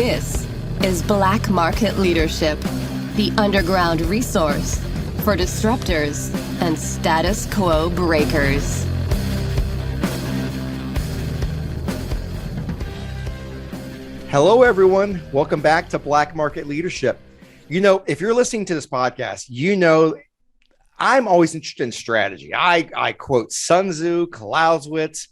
This is Black Market Leadership, the underground resource for disruptors and status quo breakers. Hello, everyone. Welcome back to Black Market Leadership. You know, if you're listening to this podcast, you know I'm always interested in strategy. I quote Sun Tzu, Clausewitz,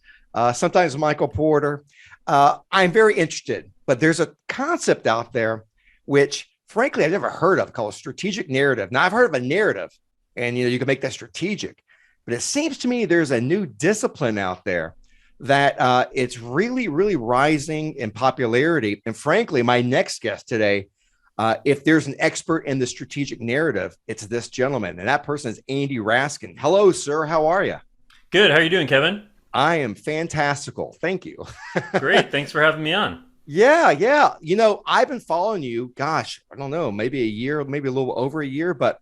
sometimes Michael Porter. I'm very interested, but there's a concept out there which, frankly, I've never heard of called strategic narrative. Now, I've heard of a narrative, and you can make that strategic, but it seems to me there's a new discipline out there that it's really, really rising in popularity. And frankly, my next guest today, if there's an expert in the strategic narrative, it's this gentleman, and that person is Andy Raskin. Hello, sir. How are you? Good. How are you doing, Kevin? I am fantastical. Thank you. Great. Thanks for having me on. Yeah. You know, I've been following you, gosh, I don't know, maybe a year, maybe a little over a year, but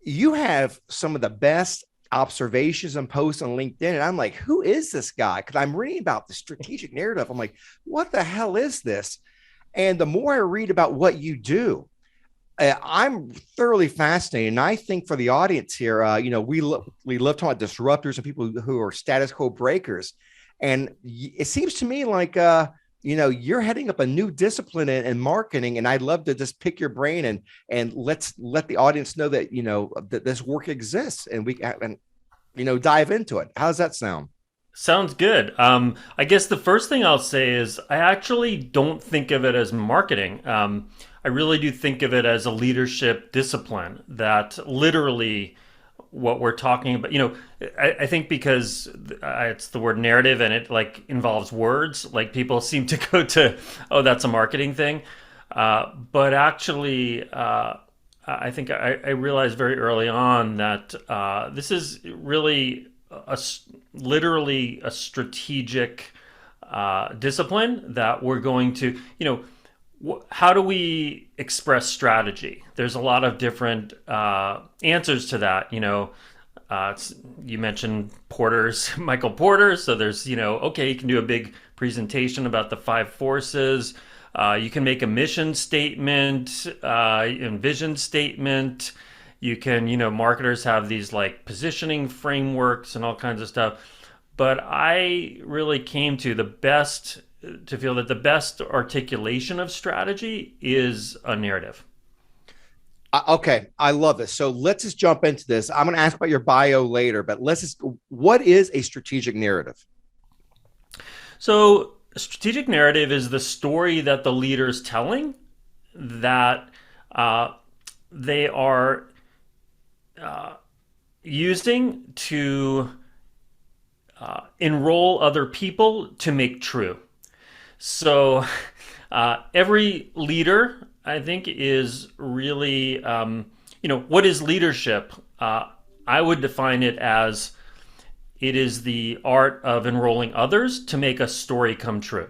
you have some of the best observations and posts on LinkedIn. And I'm like, who is this guy? Because I'm reading about the strategic narrative. I'm like, what the hell is this? And the more I read about what you do, I'm thoroughly fascinated. And I think for the audience here, we love talking about disruptors and people who are status quo breakers. And it seems to me like, you're heading up a new discipline in marketing. And I'd love to just pick your brain and let's let the audience know that, that this work exists and we can, dive into it. How does that sound? Sounds good. I guess the first thing I'll say is I actually don't think of it as marketing. I really do think of it as a leadership discipline that literally what we're talking about, I think because it's the word narrative and it like involves words, like people seem to go to, oh, that's a marketing thing. But actually, I think I realized very early on that this is really literally a strategic discipline that we're going to, how do we express strategy? There's a lot of different answers to that. You mentioned Michael Porter. So there's, okay, you can do a big presentation about the 5 forces. You can make a mission statement, and vision statement. You can, marketers have these like positioning frameworks and all kinds of stuff. But I really came to feel that the best articulation of strategy is a narrative. Okay, I love this. So let's just jump into this. I'm going to ask about your bio later, but what is a strategic narrative? So a strategic narrative is the story that the leader is telling that they are using to enroll other people to make true. So every leader, I think, is really, what is leadership? I would define it as it is the art of enrolling others to make a story come true.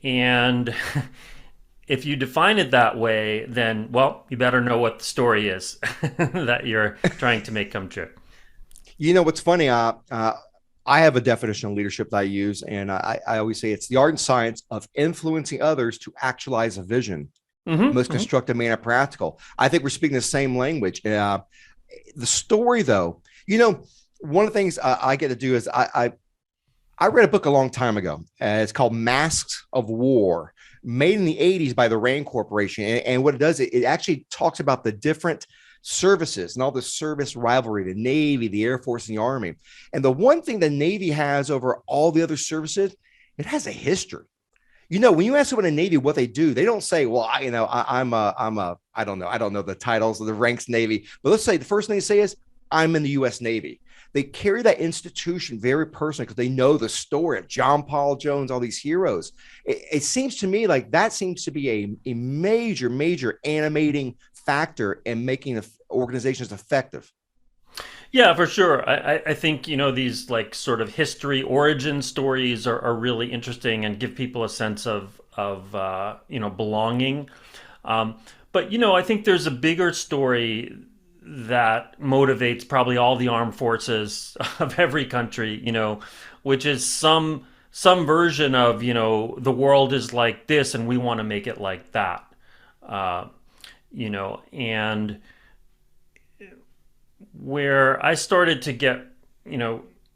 And if you define it that way, then, well, you better know what the story is that you're trying to make come true. You know, what's funny, I have a definition of leadership that I use, and I always say it's the art and science of influencing others to actualize a vision, most constructive manner practical. I think we're speaking the same language. The story, though, one of the things I get to do is I read a book a long time ago. It's called Masks of War, made in the 80s by the Rand Corporation. And what it does, it actually talks about the different services and all the service rivalry, the Navy, the Air Force, and the Army. And the one thing the Navy has over all the other services, it has a history. When you ask someone in the Navy what they do, they don't say, well, I don't know the titles of the ranks Navy, but let's say the first thing they say is, I'm in the U.S. Navy. They carry that institution very personally because they know the story of John Paul Jones, all these heroes. It seems to me like that seems to be a major, major animating factor in making organizations effective. Yeah, for sure. I think, these like sort of history origin stories are really interesting and give people a sense of belonging. But, I think there's a bigger story that motivates probably all the armed forces of every country, which is some some version of, the world is like this and we want to make it like that. Uh, and where I started to get,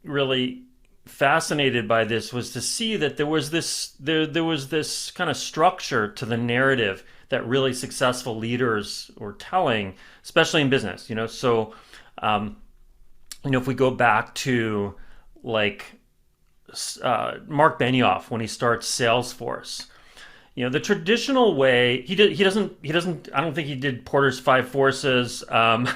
really fascinated by this was to see that there was this kind of structure to the narrative that really successful leaders were telling, especially in business. So if we go back to like Mark Benioff when he starts Salesforce, the traditional way he doesn't I don't think he did Porter's Five Forces. I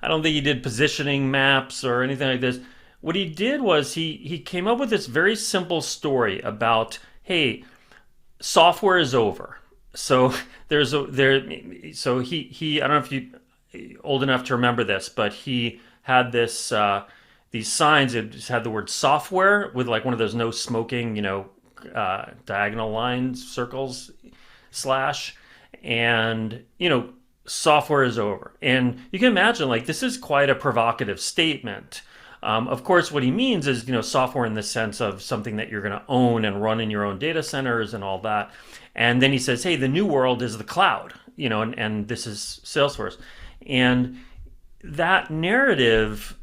don't think he did positioning maps or anything like this. What he did was he came up with this very simple story about, hey, software is over. So so he I don't know if you old enough to remember this, but he had this these signs. It just had the word software with like one of those no smoking, diagonal lines, circles, slash, and software is over. And you can imagine, like, this is quite a provocative statement. Of course, what he means is, software in the sense of something that you're going to own and run in your own data centers and all that. And then he says, hey, the new world is the cloud, and this is Salesforce. And that narrative,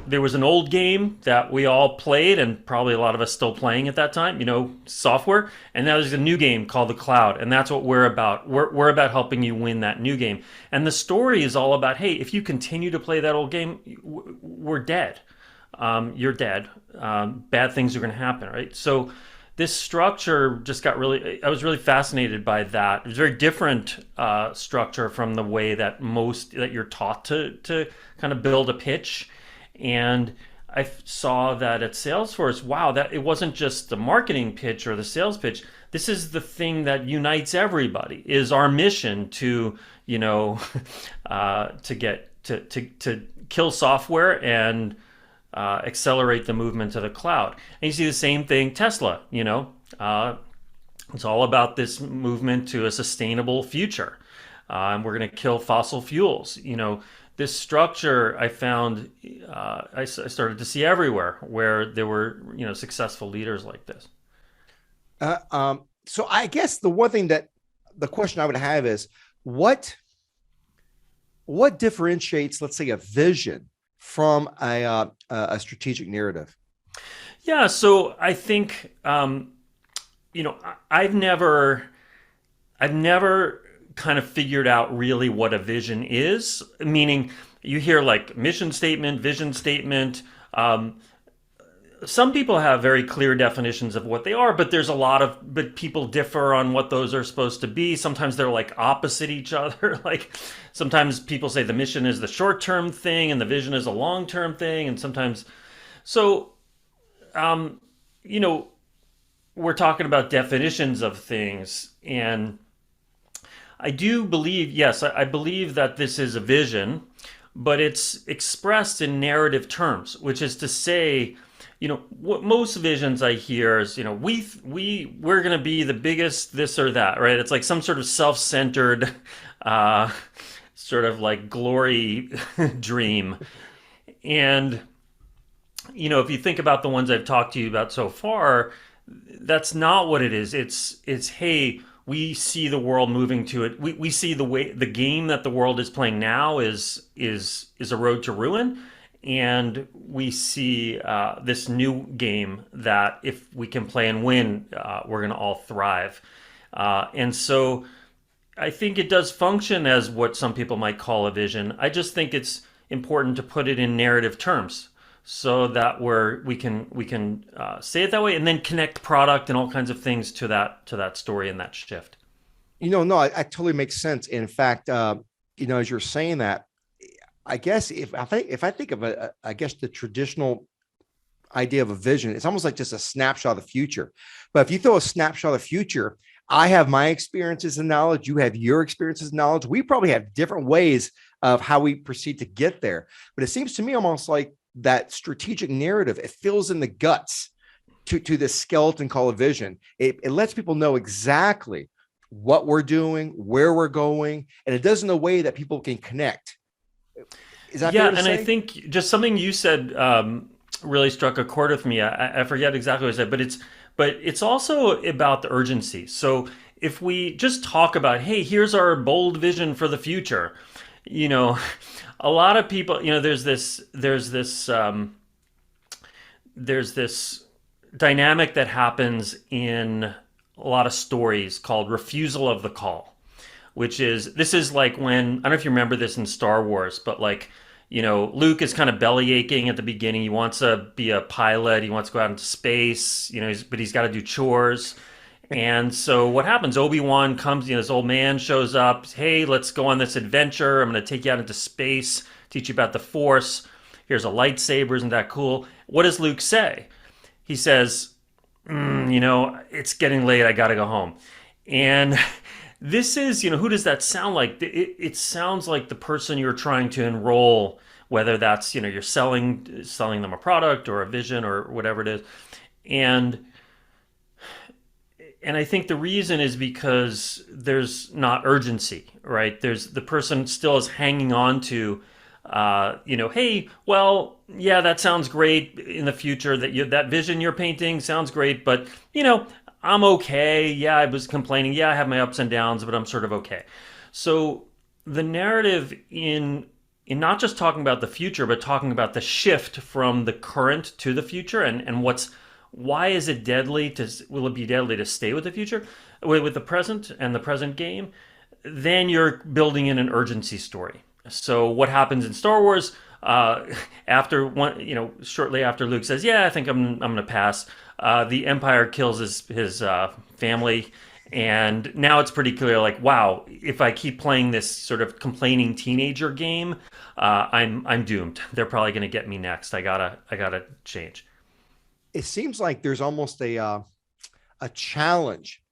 there was an old game that we all played and probably a lot of us still playing at that time, software. And now there's a new game called the cloud. And that's what we're about. We're about helping you win that new game. And the story is all about, hey, if you continue to play that old game, we're dead. You're dead. Bad things are going to happen, right? So this structure just got I was really fascinated by that. It was a very different structure from the way that that you're taught to kind of build a pitch. And I saw that at Salesforce, wow, that it wasn't just the marketing pitch or the sales pitch. This is the thing that unites everybody, is our mission to, to kill software and accelerate the movement to the cloud. And you see the same thing, Tesla, it's all about this movement to a sustainable future. And we're going to kill fossil fuels, This structure I found, I started to see everywhere where there were, successful leaders like this. So I guess the question I would have is, what differentiates, let's say, a vision from a strategic narrative? Yeah, so I think, I've never kind of figured out really what a vision is, meaning you hear like mission statement, vision statement. Some people have very clear definitions of what they are, but but people differ on what those are supposed to be. Sometimes they're like opposite each other. Like sometimes people say the mission is the short-term thing and the vision is a long-term thing. And sometimes, so, we're talking about definitions of things, and I do believe, yes, I believe that this is a vision, but it's expressed in narrative terms, which is to say, what most visions I hear is, we're going to be the biggest this or that, right? It's like some sort of self-centered, sort of like glory dream. And, if you think about the ones I've talked to you about so far, that's not what it is. It's hey, we see the world moving to it. We see the game that the world is playing now is a road to ruin, and we see this new game that if we can play and win, we're going to all thrive. And so, I think it does function as what some people might call a vision. I just think it's important to put it in narrative terms, so that we can say it that way, and then connect product and all kinds of things to that story and that shift. No, I totally makes sense. In fact, as you're saying that, I guess if I think of I guess the traditional idea of a vision, it's almost like just a snapshot of the future. But if you throw a snapshot of the future, I have my experiences and knowledge, you have your experiences and knowledge. We probably have different ways of how we proceed to get there. But it seems to me almost like that strategic narrative, it fills in the guts to this skeleton called a vision. It lets people know exactly what we're doing, where we're going, and it does in a way that people can connect. Is that fair to say? I think just something you said really struck a chord with me. I forget exactly what I said, but it's also about the urgency. So if we just talk about, hey, here's our bold vision for the future, you know, a lot of people, you know, there's this dynamic that happens in a lot of stories called refusal of the call, which is, this is like when, I don't know if you remember this in Star Wars, but like, you know, Luke is kind of belly aching at the beginning. He wants to be a pilot. He wants to go out into space, you know, but he's got to do chores. And so what happens? Obi-Wan comes, you know, this old man shows up. Hey, let's go on this adventure. I'm going to take you out into space, teach you about the Force. Here's a lightsaber. Isn't that cool? What does Luke say? He says, you know, it's getting late. I got to go home. And this is, you know, who does that sound like? It sounds like the person you're trying to enroll, whether that's, you know, you're selling them a product or a vision or whatever it is. And I think the reason is because there's not urgency, right? There's the person still is hanging on to, you know, hey, well, yeah, that sounds great in the future. That vision you're painting sounds great, but you know, I'm okay. Yeah, I was complaining. Yeah, I have my ups and downs, but I'm sort of okay. So the narrative in not just talking about the future, but talking about the shift from the current to the future, and why is it deadly will it be deadly to stay with the future, with the present and the present game? Then you're building in an urgency story. So what happens in Star Wars, after one, you know, shortly after Luke says, yeah, I think I'm going to pass, the Empire kills his family. And now it's pretty clear, like, wow, if I keep playing this sort of complaining teenager game, I'm doomed. They're probably going to get me next. I gotta change. It seems like there's almost a challenge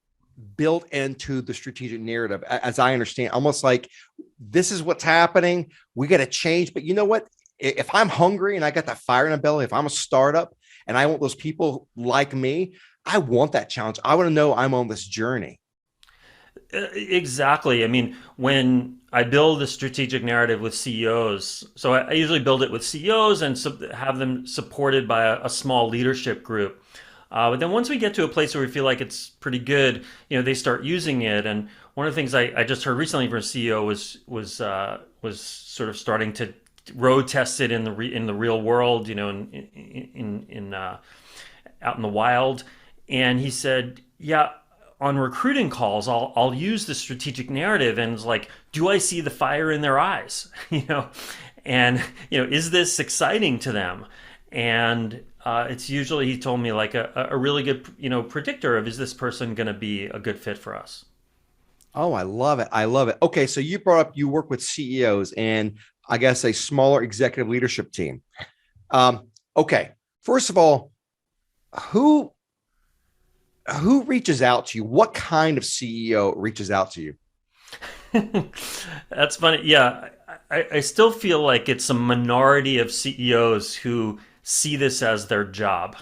built into the strategic narrative, as I understand, almost like this is what's happening. We got to change. But you know what? If I'm hungry and I got that fire in the belly, if I'm a startup and I want those people like me, I want that challenge. I want to know I'm on this journey. Exactly. I mean, when I build a strategic narrative with CEOs, so I usually build it with CEOs and have them supported by a small leadership group. But then once we get to a place where we feel like it's pretty good, you know, they start using it. And one of the things I just heard recently from a CEO was sort of starting to road test it in the real world, you know, in out in the wild. And he said, yeah, on recruiting calls, I'll use the strategic narrative, and it's like, do I see the fire in their eyes? You know, and you know, is this exciting to them? And it's usually, he told me, like a really good, you know, predictor of, is this person going to be a good fit for us? Oh, I love it. I love it. Okay. So you brought up, you work with CEOs and I guess a smaller executive leadership team. Okay. First of all, who reaches out to you? What kind of CEO reaches out to you? That's funny. Yeah. I still feel like it's a minority of CEOs who see this as their job,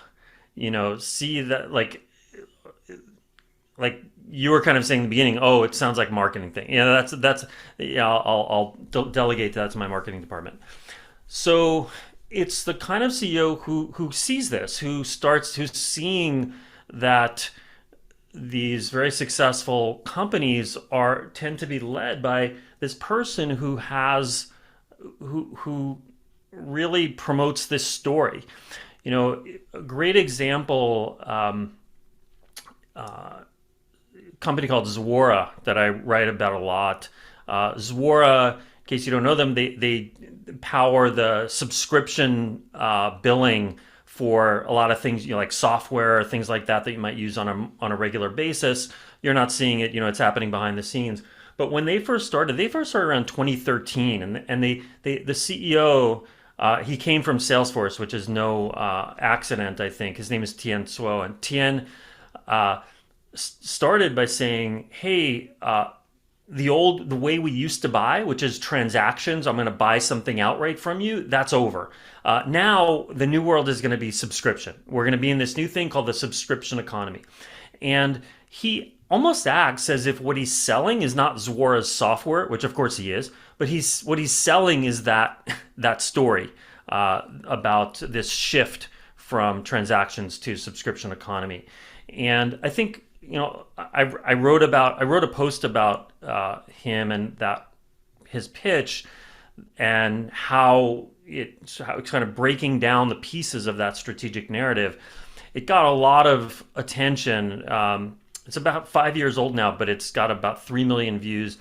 you know, see that like you were kind of saying in the beginning, oh, it sounds like a marketing thing. Yeah, that's yeah, I'll delegate that to my marketing department. So it's the kind of CEO who sees this, who's seeing that these very successful companies tend to be led by this person who really promotes this story. You know, a great example, company called Zuora that I write about a lot. Zuora, in case you don't know them, they power the subscription billing for a lot of things, you know, like software, things like that you might use on a regular basis. You're not seeing it, you know, it's happening behind the scenes. But when they first started around 2013, and the CEO, he came from Salesforce, which is no accident, I think. His name is Tien Tzuo, and Tien started by saying, hey, the way we used to buy, which is transactions, I'm going to buy something outright from you, that's over. Now the new world is going to be subscription. We're going to be in this new thing called the subscription economy. And he almost acts as if what he's selling is not Zuora's software, which of course he is, but what he's selling is that story about this shift from transactions to subscription economy. And I think, I wrote a post about him and that his pitch and how it's kind of breaking down the pieces of that strategic narrative. It got a lot of attention. It's about 5 years old now, but it's got about 3 million views.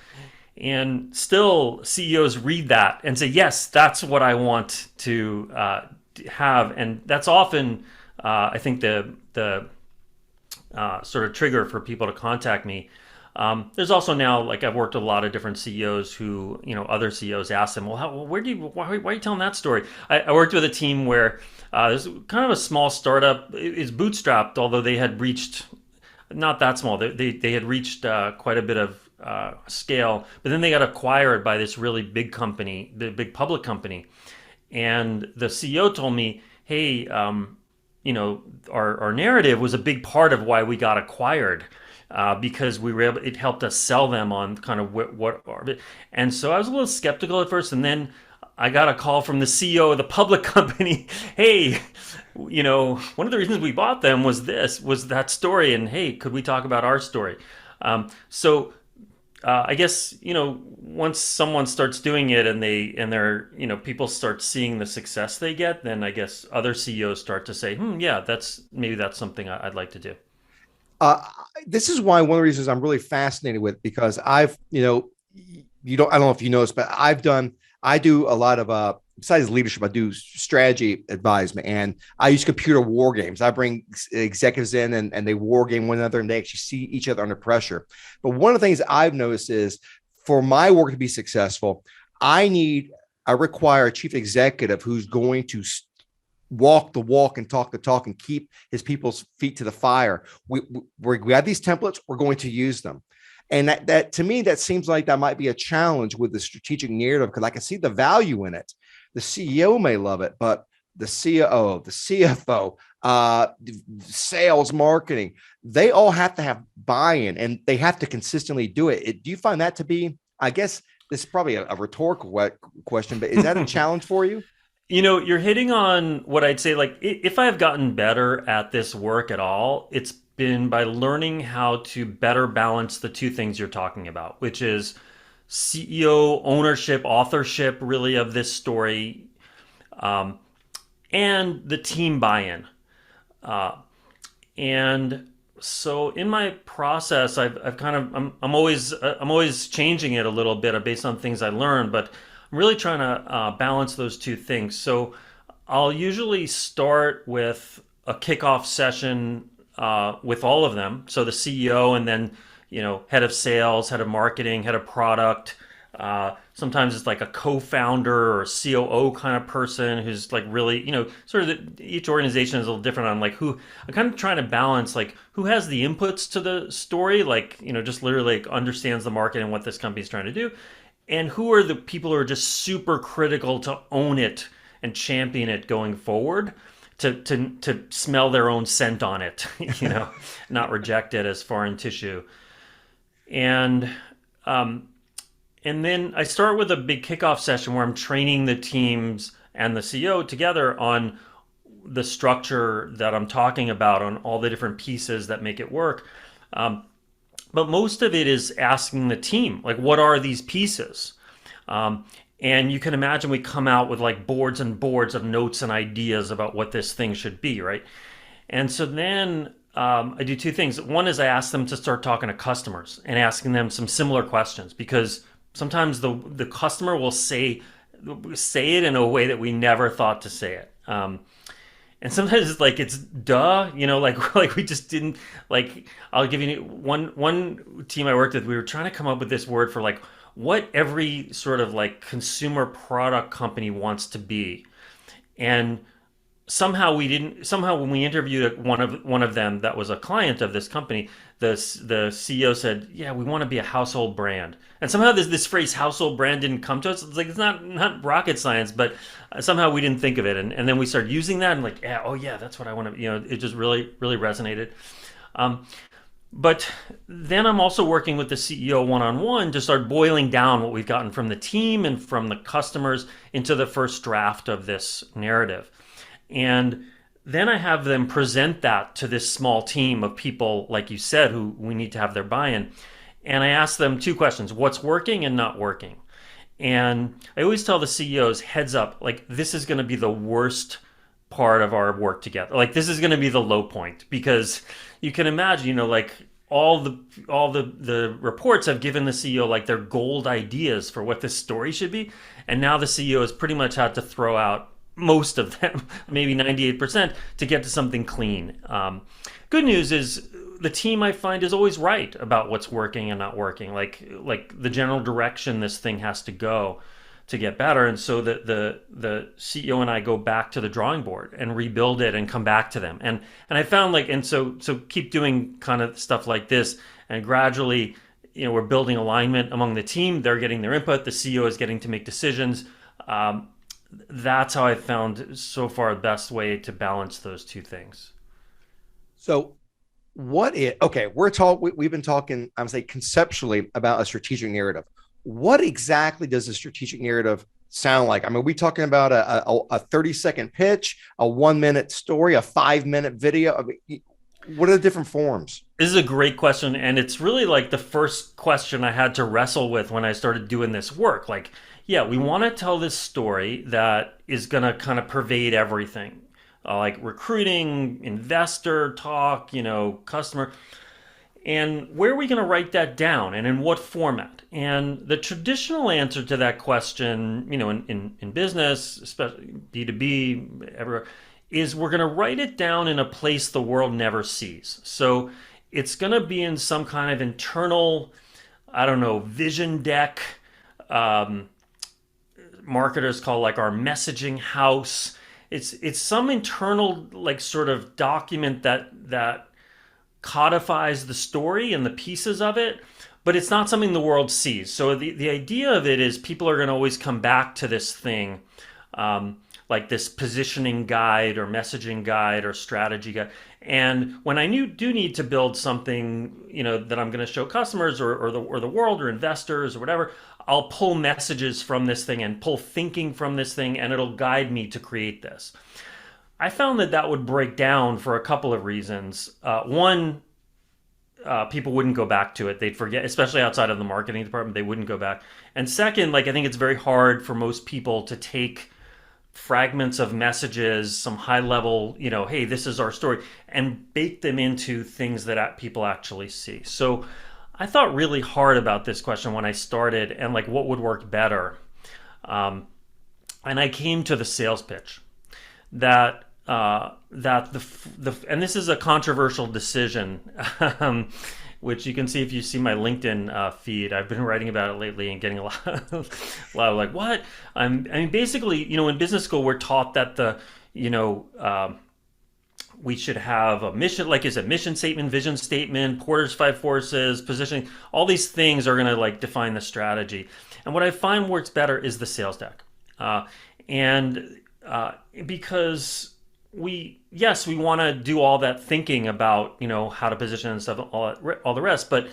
And still CEOs read that and say, yes, that's what I want to have. And that's often, I think, the sort of trigger for people to contact me. There's also now, like, I've worked with a lot of different CEOs who, other CEOs ask them, well, why are you telling that story? I worked with a team where there's kind of a small startup. It's bootstrapped, although they had reached, not that small, they had reached quite a bit of scale, but then they got acquired by this really big company, the big public company. And the CEO told me, hey, our narrative was a big part of why we got acquired. Because it helped us sell them on kind of what are. And so I was a little skeptical at first, and then I got a call from the CEO of the public company. Hey, one of the reasons we bought them was that story, and hey, could we talk about our story? So I guess once someone starts doing it and they're people start seeing the success they get, then I guess other CEOs start to say, yeah, that's something I'd like to do. This is why one of the reasons I'm really fascinated with, because I've, I don't know if you noticed, but I do a lot of, besides leadership, I do strategy advisement, and I use computer war games. I bring executives in and they war game one another, and they actually see each other under pressure. But one of the things I've noticed is, for my work to be successful, I require a chief executive who's going to walk the walk and talk the talk and keep his people's feet to the fire. We have these templates, we're going to use them. And that to me, that seems like that might be a challenge with the strategic narrative, because I can see the value in it. The CEO may love it, but the COO, the CFO, sales, marketing, they all have to have buy-in, and they have to consistently do it. Do you find that to be, I guess this is probably a rhetorical question, but is that a challenge for you? You're hitting on what I'd say, like, if I've gotten better at this work at all, it's been by learning how to better balance the two things you're talking about, which is CEO ownership, authorship, really, of this story, and the team buy-in. And so in my process, I'm always changing it a little bit based on things I learned, but I'm really trying to balance those two things. So I'll usually start with a kickoff session with all of them. So the CEO, and then head of sales, head of marketing, head of product. Sometimes it's like a co-founder or COO kind of person who's like really, sort of each organization is a little different on like who. I'm kind of trying to balance like who has the inputs to the story, like just literally like understands the market and what this company's trying to do. And who are the people who are just super critical to own it and champion it going forward, to smell their own scent on it, not reject it as foreign tissue. And then I start with a big kickoff session where I'm training the teams and the CEO together on the structure that I'm talking about, on all the different pieces that make it work. But most of it is asking the team, like, what are these pieces? And you can imagine we come out with like boards and boards of notes and ideas about what this thing should be, right? And so then I do two things. One is I ask them to start talking to customers and asking them some similar questions, because sometimes the customer will say it in a way that we never thought to say it. And sometimes it's like, it's duh, like we just didn't, like, I'll give you one team I worked with, we were trying to come up with this word for like what every sort of like consumer product company wants to be. And somehow when we interviewed one of them that was a client of this company, the CEO said, yeah, we want to be a household brand. And somehow this phrase household brand didn't come to us. It's like, it's not rocket science, but somehow we didn't think of it. And then we started using that and like, yeah, oh yeah, that's what I want to, it just really, really resonated. But then I'm also working with the CEO one-on-one to start boiling down what we've gotten from the team and from the customers into the first draft of this narrative. And then I have them present that to this small team of people, like you said, who we need to have their buy-in. And I ask them two questions: what's working and not working? And I always tell the CEOs, heads up, like this is going to be the worst part of our work together. Like this is going to be the low point, because you can imagine, like all the reports have given the CEO like their gold ideas for what this story should be, and now the CEO has pretty much had to throw out most of them, maybe 98%, to get to something clean. Good news is the team, I find, is always right about what's working and not working, like the general direction this thing has to go to get better. And so the CEO and I go back to the drawing board and rebuild it and come back to them. And I found so keep doing kind of stuff like this, and gradually, we're building alignment among the team. They're getting their input. The CEO is getting to make decisions. That's how I found so far the best way to balance those two things. So we've been talking, I'm saying conceptually about a strategic narrative. What exactly does a strategic narrative sound like? I mean, are we talking about a 30-second pitch, a 1-minute story, a 5-minute video? I mean, what are the different forms? This is a great question. And it's really like the first question I had to wrestle with when I started doing this work. Like, yeah, we want to tell this story that is going to kind of pervade everything, like recruiting, investor talk, customer. And where are we going to write that down, and in what format? And the traditional answer to that question, in business, especially B2B, everywhere, is we're going to write it down in a place the world never sees. So it's going to be in some kind of internal, vision deck. Marketers call like our messaging house. It's some internal like sort of document that codifies the story and the pieces of it, but it's not something the world sees. So the idea of it is people are going to always come back to this thing, like this positioning guide or messaging guide or strategy guide. And when I do need to build something, that I'm going to show customers or the world or investors or whatever, I'll pull messages from this thing and pull thinking from this thing, and it'll guide me to create this. I found that would break down for a couple of reasons. One, people wouldn't go back to it. They'd forget, especially outside of the marketing department, they wouldn't go back. And second, I think it's very hard for most people to take fragments of messages, some high level, hey, this is our story, and bake them into things that people actually see. So I thought really hard about this question when I started, and what would work better. And I came to the sales pitch that and this is a controversial decision, which you can see if you see my LinkedIn feed. I've been writing about it lately and getting a lot of like, what? I mean, basically, in business school, we're taught that we should have a mission, like is a mission statement, vision statement, Porter's 5 forces, positioning. All these things are going to define the strategy. And what I find works better is the sales deck. Because we want to do all that thinking about, how to position and stuff, all the rest. But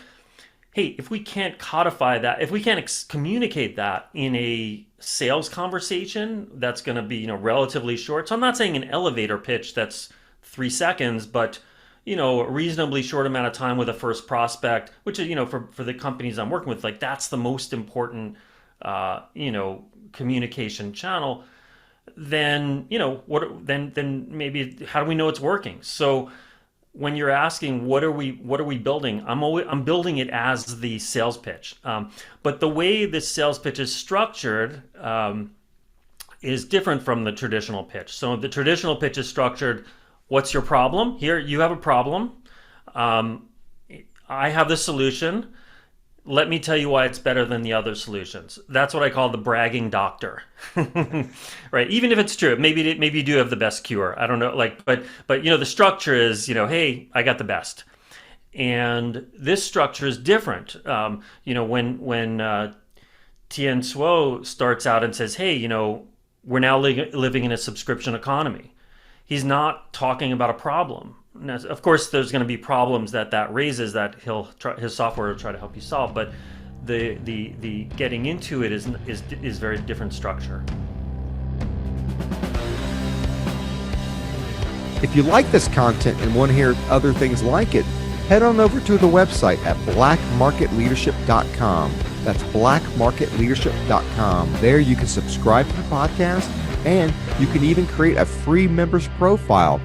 hey, if we can't codify that, if we can't communicate that in a sales conversation, that's going to be, relatively short. So I'm not saying an elevator pitch that's 3 seconds, but a reasonably short amount of time with a first prospect, which is, for the companies I'm working with, that's the most important, communication channel. Then, then maybe how do we know it's working? So when you're asking, what are we building? I'm building it as the sales pitch. But the way this sales pitch is structured, is different from the traditional pitch. So the traditional pitch is structured: what's your problem? Here, you have a problem. I have the solution. Let me tell you why it's better than the other solutions. That's what I call the bragging doctor, right? Even if it's true, maybe you do have the best cure. I don't know, but the structure is, hey, I got the best. And this structure is different. When Tien Tzuo starts out and says, hey, we're now living in a subscription economy, he's not talking about a problem. Now, of course, there's going to be problems that raises that his software will try to help you solve, but the getting into it is very different structure. If you like this content and want to hear other things like it, head on over to the website at blackmarketleadership.com. That's blackmarketleadership.com. There you can subscribe to the podcast, and you can even create a free members profile